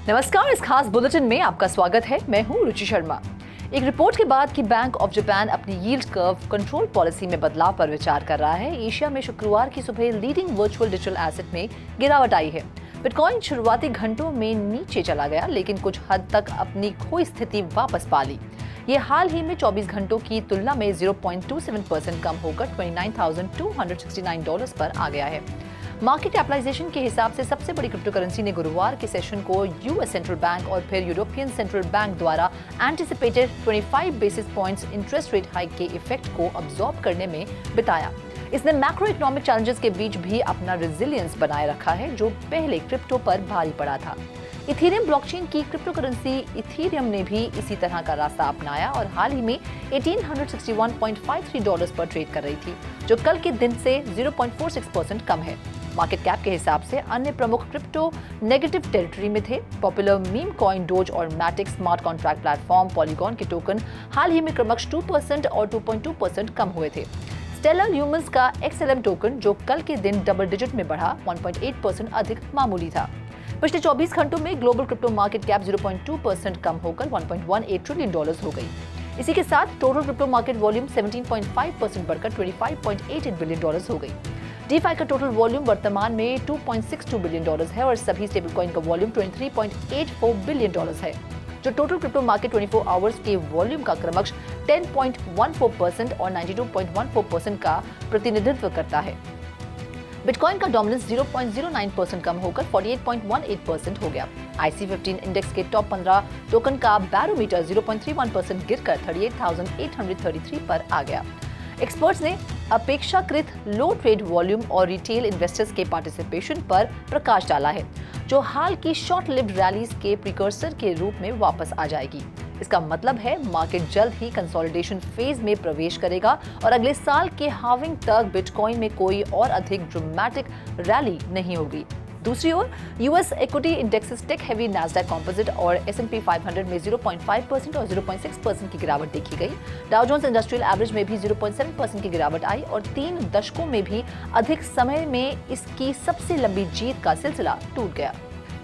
नमस्कार, इस खास बुलेटिन में आपका स्वागत है। मैं हूं रुचि शर्मा। एक रिपोर्ट के बाद कि बैंक ऑफ जापान अपनी यील्ड कर्व कंट्रोल पॉलिसी में बदलाव पर विचार कर रहा है, एशिया में शुक्रवार की सुबह लीडिंग वर्चुअल डिजिटल एसेट में गिरावट आई है। बिटकॉइन शुरुआती घंटों में नीचे चला गया, लेकिन कुछ हद तक अपनी खोई स्थिति वापस पा ली। ये हाल ही में 24 घंटों की तुलना में 0.27% कम होकर $29,269 पर आ गया है। मार्केट कैपिटलाइजेशन के हिसाब से सबसे बड़ी क्रिप्टो करेंसी ने गुरुवार के सेशन को यूएस सेंट्रल बैंक और फिर यूरोपियन सेंट्रल बैंक द्वारा anticipated 25 basis points interest rate hike के इफेक्ट को अब्सॉर्ब करने में बिताया। इसने मैक्रो इकोनॉमिक चैलेंजेस के बीच भी अपना रेजिलियंस बनाए रखा है, जो पहले क्रिप्टो पर भारी पड़ा था। इथेरियम ब्लॉकचेन की क्रिप्टो करेंसी इथेरियम ने भी इसी तरह का रास्ता अपनाया और हाल ही में $1,861.53 पर ट्रेड कर रही थी, जो कल के दिन से 0.46% कम है। मार्केट कैप के हिसाब से अन्य प्रमुख क्रिप्टो नेगेटिव टेरिटरी में थे। पॉपुलर मीम कॉइन, डोज और Matic smart contract platform Polygon के टोकन हाल ही में क्रमशः 2% और 2.2% कम हुए थे। स्टेलर ल्यूमन्स का XLM टोकन, जो कल के दिन डबल डिजिट में बढ़ा, 1.8% अधिक मामूली था। पिछले 24 घंटों में ग्लोबल क्रिप्टो मार्केट कैप 0.2% कम होकर $1.18 ट्रिलियन हो गई। इसी के साथ टोटल क्रिप्टो मार्केट वॉल्यूम 17.5% बढ़कर $25.88 बिलियन हो गई। DeFi का टोटल वॉल्यूम वर्तमान में $2.62 बिलियन है और सभी स्टेबल कॉइन का वॉल्यूम $23.84 बिलियन है, जो टोटल क्रिप्टो मार्केट 24 आवर्स के वॉल्यूम का क्रमशः 10.14% और 92.14% का प्रतिनिधित्व करता है। बिटकॉइन का डोमिनेंस 0.09% कम होकर 48.18% हो गया। IC15 इंडेक्स के टॉप 15 टोकन का बैरोमीटर 0.31% गिरकर 38,833 पर आ गया। एक्सपर्ट्स ने अपेक्षाकृत लो ट्रेड वॉल्यूम और रिटेल इन्वेस्टर्स के पार्टिसिपेशन पर प्रकाश डाला है, जो हाल की शॉर्ट लिव्ड रैलीज के प्रिकर्सर के रूप में वापस आ जाएगी। इसका मतलब है मार्केट जल्द ही कंसोलिडेशन फेज में प्रवेश करेगा और अगले साल के हाल्विंग तक बिटकॉइन में कोई और अधिक ड्रामेटिक रैली नहीं होगी। दूसरी ओर US equity indexes tech heavy Nasdaq composite और S&P 500 में 0.5% और 0.6% की गिरावट देखी गई। डाउ जोन्स इंडस्ट्रियल एवरेज में भी 0.7% की गिरावट आई और 3 दशकों में भी अधिक समय में इसकी सबसे लंबी जीत का सिलसिला टूट गया।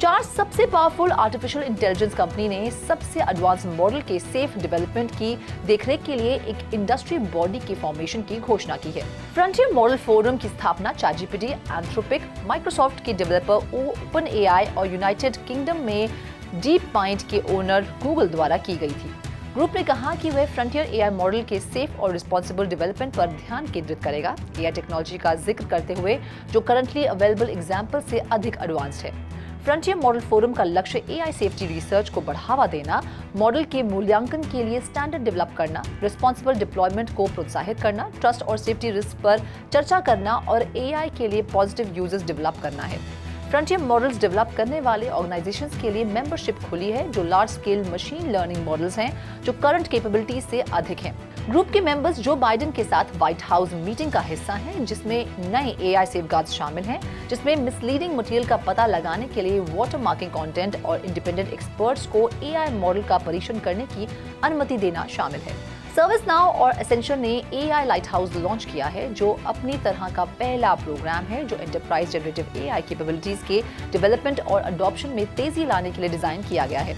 4 सबसे पावरफुल आर्टिफिशियल इंटेलिजेंस कंपनी ने सबसे एडवांस मॉडल के सेफ डेवलपमेंट की देखरेख के लिए एक इंडस्ट्री बॉडी के फॉर्मेशन की घोषणा की है। फ्रंटियर मॉडल फोरम की स्थापना ChatGPT, एंथ्रोपिक, माइक्रोसॉफ्ट के डेवलपर OpenAI और यूनाइटेड किंगडम में डीप माइंड के ओनर गूगल द्वारा की गई थी। ग्रुप ने कहा कि वह फ्रंटियर AI मॉडल के सेफ और रिस्पॉन्सिबल डेवलपमेंट पर ध्यान केंद्रित करेगा। AI टेक्नोलॉजी का जिक्र करते हुए, जो करंटली अवेलेबल एग्जाम्पल से अधिक एडवांस्ड है। फ्रंटियर मॉडल फोरम का लक्ष्य AI सेफ्टी रिसर्च को बढ़ावा देना, मॉडल के मूल्यांकन के लिए स्टैंडर्ड डेवलप करना, रिस्पॉन्सिबल डिप्लॉयमेंट को प्रोत्साहित करना, ट्रस्ट और सेफ्टी रिस्क पर चर्चा करना और AI के लिए पॉजिटिव यूजर्स डेवलप करना है। फ्रंटियर मॉडल्स डेवलप करने वाले ऑर्गेनाइजेशंस के लिए मेंबरशिप खुली है, जो large scale machine learning models हैं, जो करंट कैपेबिलिटी से अधिक हैं। ग्रुप के मेंबर्स जो बाइडेन के साथ व्हाइट हाउस मीटिंग का हिस्सा हैं, जिसमें नए AI सेफगार्ड्स शामिल हैं, जिसमें मिसलीडिंग मटेरियल का पता लगाने के लिए वाटर मार्किंग कंटेंट और इंडिपेंडेंट एक्सपर्ट्स को AI मॉडल का परीक्षण करने की अनुमति देना शामिल है। सर्विसनाउ और एसेंशियल ने AI लाइट हाउस लॉन्च किया है, जो अपनी तरह का पहला प्रोग्राम है जो एंटरप्राइज जनरेटिव AI कैपेबिलिटीज के डेवलपमेंट और अडॉप्शन में तेजी लाने के लिए डिजाइन किया गया है।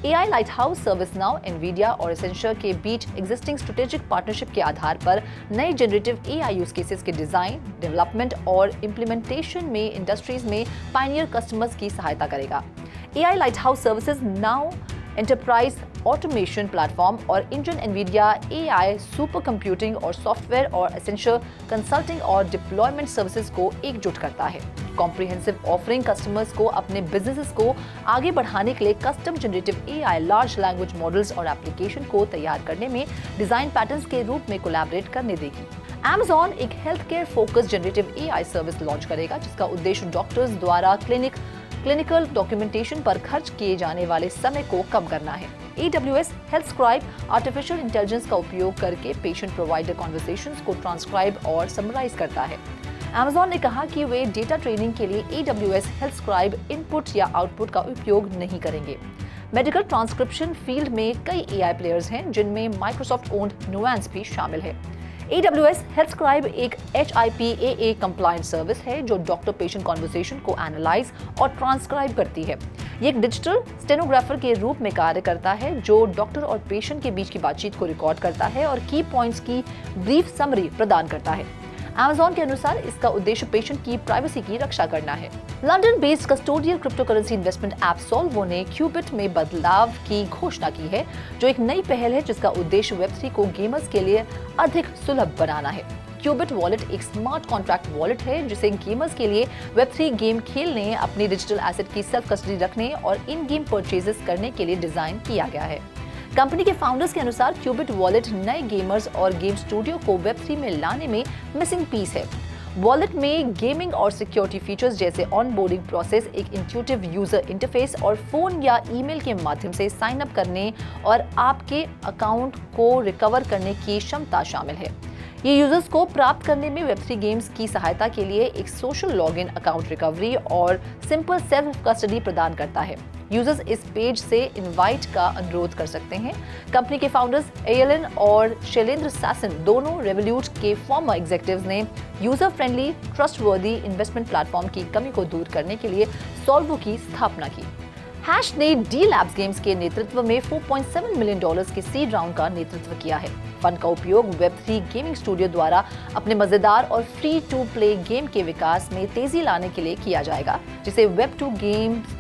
AI lighthouse ServiceNow, Nvidia और एसेंशियल के बीच एग्जिस्टिंग स्ट्रेटेजिक पार्टनरशिप के आधार पर नए जनरेटिव AI यूज केसेस के डिजाइन, डेवलपमेंट और इम्प्लीमेंटेशन में इंडस्ट्रीज में पायनियर कस्टमर्स की सहायता करेगा। AI lighthouse services now enterprise automation platform और engine Nvidia AI supercomputing और सॉफ्टवेयर और एसेंशियल कंसल्टिंग और डिप्लॉयमेंट सर्विसेज को एकजुट करता है। कॉम्प्रिहेंसिव ऑफरिंग कस्टमर्स को अपने बिजनेसेस को आगे बढ़ाने के लिए custom generative AI large language models और एप्लीकेशन को तैयार करने में डिजाइन पैटर्न्स के रूप में कोलैबोरेट करने देगी। Amazon एक health care focus generative AI service launch करेगा, जिसका उद्देश्य डॉक्टर्स द्वारा क्लिनिकल डॉक्यूमेंटेशन पर खर्च किए जाने वाले समय को कम करना है। AWS health scribe artificial intelligence का उपयोग करके पेशेंट प्रोवाइडर कॉन्वर्सेशंस को ट्रांसक्राइब और समराइज करता है। Amazon ने कहा कि वे डेटा ट्रेनिंग के लिए AWS हेल्थ स्क्राइब इनपुट या आउटपुट का उपयोग नहीं करेंगे। मेडिकल ट्रांसक्रिप्शन फील्ड में कई AI प्लेयर्स हैं, जिनमें माइक्रोसॉफ्ट ओन्ड नुआंस भी शामिल है। AWS HealthScribe एक HIPAA कंप्लायंट सर्विस है जो डॉक्टर पेशेंट कॉन्वर्सेशन को एनालाइज और ट्रांसक्राइब करती है। ये एक डिजिटल स्टेनोग्राफर के रूप में कार्य करता है जो डॉक्टर और पेशेंट के बीच की बातचीत को रिकॉर्ड करता है और की पॉइंट्स की ब्रीफ समरी प्रदान करता है। Amazon के अनुसार इसका उद्देश्य पेशेंट की प्राइवेसी की रक्षा करना है। London based custodial cryptocurrency investment app Solvo ने क्यूबिट में बदलाव की घोषणा की है, जो एक नई पहल है जिसका उद्देश्य वेब3 को गेमर्स के लिए अधिक सुलभ बनाना है। क्यूबिट वॉलेट एक स्मार्ट कॉन्ट्रैक्ट वॉलेट है जिसे गेमर्स के लिए वेब3 गेम खेलने, अपनी डिजिटल एसेट की सेल्फ कस्टडी रखने और इन गेम परचेजेस करने के लिए डिजाइन किया गया है। कंपनी के फाउंडर्स के अनुसार क्यूबिट वॉलेट नए गेमर्स और गेम स्टूडियो को वेब3 में लाने में मिसिंग पीस है। वॉलेट में गेमिंग और सिक्योरिटी फीचर्स जैसे ऑनबोर्डिंग प्रोसेस, एक इंट्यूटिव यूजर इंटरफेस और फोन या ईमेल के माध्यम से साइन अप करने और आपके अकाउंट को रिकवर करने की क्षमता शामिल है। ये यूजर्स को प्राप्त करने में वेब3 गेम्स की सहायता के लिए एक सोशल लॉगिन, अकाउंट रिकवरी और सिंपल सेल्फ कस्टडी प्रदान करता है। यूजर्स इस पेज से इनवाइट का अनुरोध कर सकते हैं। कंपनी के फाउंडर्स एलन और शैलेंद्र सासन, दोनों रेवोल्यूट के फॉर्मर एग्जीक्यूटिव्स, ने user friendly trustworthy investment platform की कमी को दूर करने के लिए सॉल्वो की स्थापना की। हैश ने डी लैब्स गेम्स के नेतृत्व में $4.7 मिलियन के सीड राउंड का नेतृत्व किया है। फंड का उपयोग वेब3 गेमिंग स्टूडियो द्वारा अपने मजेदार और फ्री टू प्ले गेम के विकास में तेजी लाने के लिए किया जाएगा, जिसे वेब2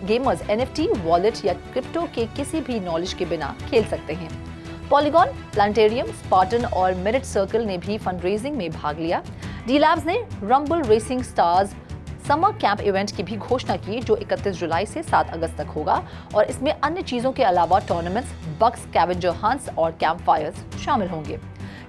गेमर्स NFT, वॉलेट या क्रिप्टो के किसी भी नॉलेज के बिना खेल सकते हैं। पॉलीगॉन, प्लानेटेरियम, स्पार्टन और मेरिट सर्कल ने भी फंड रेजिंग में भाग लिया। डी लैब्स ने rumble racing stars summer camp event की भी घोषणा की, जो 31 जुलाई से 7 अगस्त तक होगा और इसमें अन्य चीजों के अलावा टूर्नामेंट्स, बग्स, स्कैवेंजर हंट्स और कैंप फायर्स शामिल होंगे।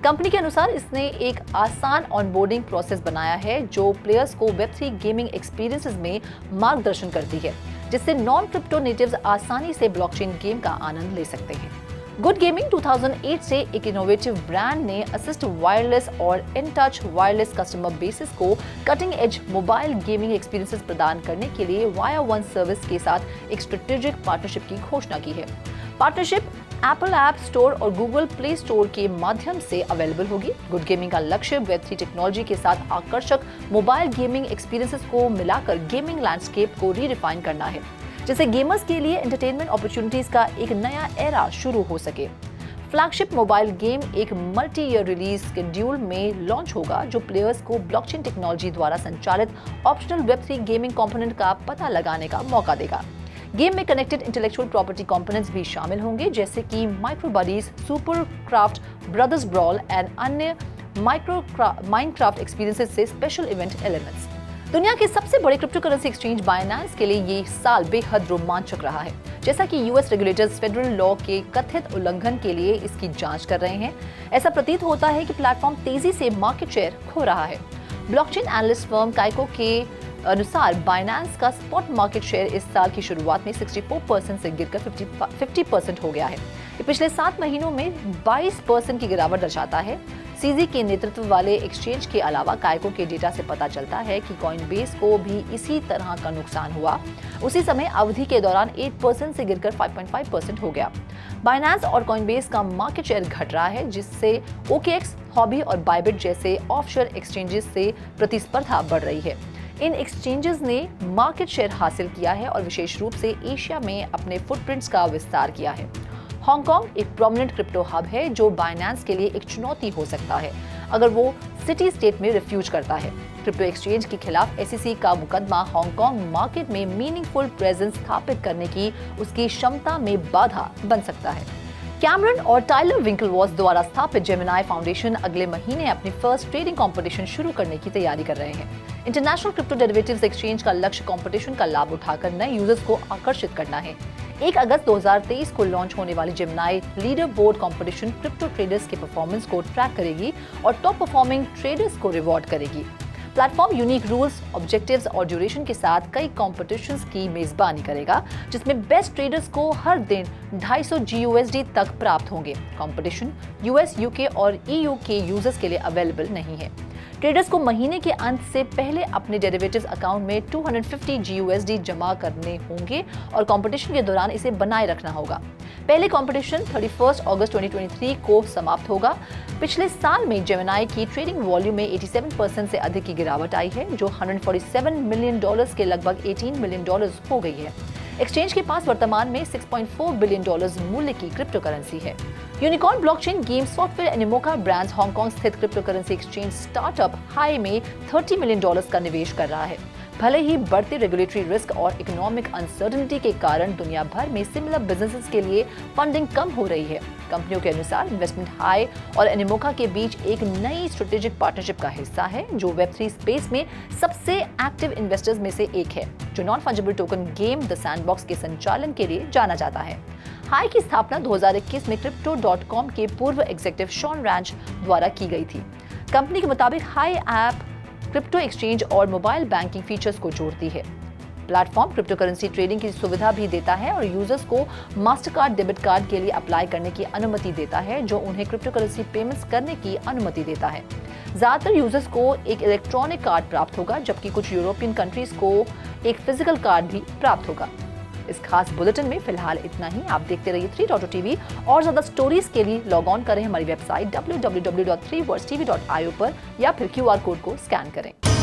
कंपनी के अनुसार इसने एक आसान ऑनबोर्डिंग प्रोसेस बनाया है जो प्लेयर्स को वेब3 गेमिंग एक्सपीरियंसेस में मार्गदर्शन करती है, जिससे नॉन क्रिप्टो नेटिव्स आसानी से ब्लॉकचेन गेम का आनंद ले सकते हैं। गुड गेमिंग 2008 से एक इनोवेटिव ब्रांड ने असिस्ट वायरलेस और in touch wireless customer basis को cutting edge mobile gaming experiences प्रदान करने के लिए वाया वन सर्विस के साथ एक स्ट्रेटेजिक पार्टनरशिप की घोषणा की है। पार्टनरशिप एप्पल ऐप स्टोर और गूगल प्ले स्टोर के माध्यम से अवेलेबल होगी। गुड गेमिंग का लक्ष्य वेब3 टेक्नोलॉजी के साथ आकर्षक मोबाइल गेमिंग एक्सपीरियंसेस को मिलाकर गेमिंग लैंडस्केप को रीडिफाइन करना है, जिससे गेमर्स के लिए एंटरटेनमेंट अपॉर्चुनिटीज का एक नया एरा शुरू हो सके। फ्लैगशिप मोबाइल गेम एक मल्टी ईयर रिलीज शेड्यूल में लॉन्च होगा, जो प्लेयर्स को ब्लॉकचेन टेक्नोलॉजी द्वारा संचालित ऑप्शनल वेब3 गेमिंग कंपोनेंट का पता लगाने का मौका देगा। गेम में कनेक्टेड इंटेलेक्चुअल प्रॉपर्टी कंपोनेंट्स भी शामिल होंगे, जैसे कि micro buddies, super craft, brothers brawl and अन्य माइनक्राफ्ट एक्सपीरियंसेस से स्पेशल इवेंट एलिमेंट्स। दुनिया के सबसे बड़े क्रिप्टो करेंसी एक्सचेंज बाइनेंस के लिए ये साल बेहद रोमांचक रहा है, जैसा कि यूएस रेगुलेटर्स फेडरल लॉ के कथित उल्लंघन के लिए इसकी जांच कर रहे हैं। ऐसा प्रतीत होता है कि प्लेटफॉर्म तेजी से मार्केट शेयर खो रहा है। ब्लॉकचेन एनालिस्ट फर्म काइको के अनुसार बाइनेंस का स्पॉट मार्केट शेयर इस साल की शुरुआत में 64% से गिरकर 50% हो गया है। ये पिछले 7 महीनों में 22% की गिरावट दर्शाता है। सीजी के नेतृत्व वाले एक्सचेंज के अलावा काइको के डेटा से पता चलता है कि कॉइनबेस को भी इसी तरह का नुकसान हुआ। उसी समय अवधि के दौरान 8% से गिरकर 5.5% हो गया। बाइनेंस और कॉइनबेस का मार्केट शेयर घट रहा है, जिससे OKX, हॉबी और बाइबिट जैसे ऑफशोर एक्सचेंजेस से प्रतिस्पर्धा बढ़ रही है। इन एक्सचेंजेस ने मार्केट शेयर हासिल किया है और विशेष रूप से एशिया में अपने फुटप्रिंट्स का विस्तार किया है। हांगकांग एक प्रोमिनेंट क्रिप्टो हब है जो बाइनेंस के लिए एक चुनौती हो सकता है अगर वो सिटी स्टेट में रिफ्यूज करता है। क्रिप्टो एक्सचेंज के खिलाफ SEC का मुकदमा हांगकांग मार्केट में मीनिंगफुल प्रेजेंस स्थापित करने की उसकी क्षमता में बाधा बन सकता है। कैमरन और टाइलर विंकलवॉस द्वारा स्थापित जेमिनाई फाउंडेशन अगले महीने अपनी फर्स्ट ट्रेडिंग कंपटीशन शुरू करने की तैयारी कर रहे हैं। इंटरनेशनल क्रिप्टो डेरिवेटिव्स एक्सचेंज का लक्ष्य कंपटीशन का लाभ उठाकर नए यूजर्स को आकर्षित करना है। 1 अगस्त 2023 को लॉन्च होने वाली Gemini leader board competition crypto traders के परफॉर्मेंस को ट्रैक करेगी और टॉप परफॉर्मिंग ट्रेडर्स को रिवॉर्ड करेगी। प्लेटफॉर्म यूनिक रूल्स, ऑब्जेक्टिव्स और ड्यूरेशन के साथ कई कॉम्पिटिशन्स की मेजबानी करेगा, जिसमें बेस्ट ट्रेडर्स को हर दिन 250 GUSD तक प्राप्त होंगे। कंपटीशन US, UK और EU के यूजर्स के लिए अवेलेबल नहीं है। ट्रेडर्स को महीने के अंत से पहले अपने डेरिवेटिव्स अकाउंट में 250 GUSD जमा करने होंगे और कंपटीशन के दौरान इसे बनाए रखना होगा। पहले कंपटीशन 31 अगस्त 2023 को समाप्त होगा। पिछले साल में जेमिनी की ट्रेडिंग वॉल्यूम में 87% से अधिक की गिरावट आई है, जो $147 मिलियन के लगभग $18 मिलियन हो गई है। एक्सचेंज के पास वर्तमान में $6.4 बिलियन मूल्य की क्रिप्टो करेंसी है। Unicorn blockchain game software Animoca Brands Hong Kong स्थित क्रिप्टो करेंसी एक्सचेंज स्टार्टअप हाई में $30 मिलियन का निवेश कर रहा है। भले ही बढ़ते रेगुलेटरी रिस्क और इकोनॉमिक अनसर्टेनिटी के कारण दुनिया भर में सिमिलर बिजनेसेस के लिए फंडिंग कम हो रही है, कंपनियों के अनुसार इन्वेस्टमेंट हाई और एनिमोका के बीच एक नई स्ट्रेटेजिक पार्टनरशिप का हिस्सा है, जो वेब3 स्पेस में सबसे एक्टिव इन्वेस्टर्स में से एक है, जो non fungible token game the sandbox के संचालन के लिए जाना जाता है। हाई की स्थापना 2021 में Crypto.com के पूर्व एग्जीक्यूटिव शॉन रैंच द्वारा की गई थी। कंपनी के मुताबिक हाई ऐप क्रिप्टो एक्सचेंज और मोबाइल बैंकिंग फीचर्स को जोड़ती है। प्लेटफॉर्म क्रिप्टो करेंसी ट्रेडिंग की सुविधा भी देता है और यूजर्स को मास्टरकार्ड डेबिट कार्ड के लिए अप्लाई करने की अनुमति देता है, जो उन्हें क्रिप्टो करेंसी पेमेंट्स करने की अनुमति देता है। ज्यादातर यूजर्स को एक इलेक्ट्रॉनिक कार्ड प्राप्त होगा, जबकि कुछ यूरोपियन कंट्रीज को एक फिजिकल कार्ड भी प्राप्त होगा। इस खास बुलेटिन में फिलहाल इतना ही। आप देखते रहिए 3.TV और ज्यादा स्टोरीज के लिए लॉग ऑन करें हमारी वेबसाइट www.3worldstv.io पर या फिर QR कोड को स्कैन करें।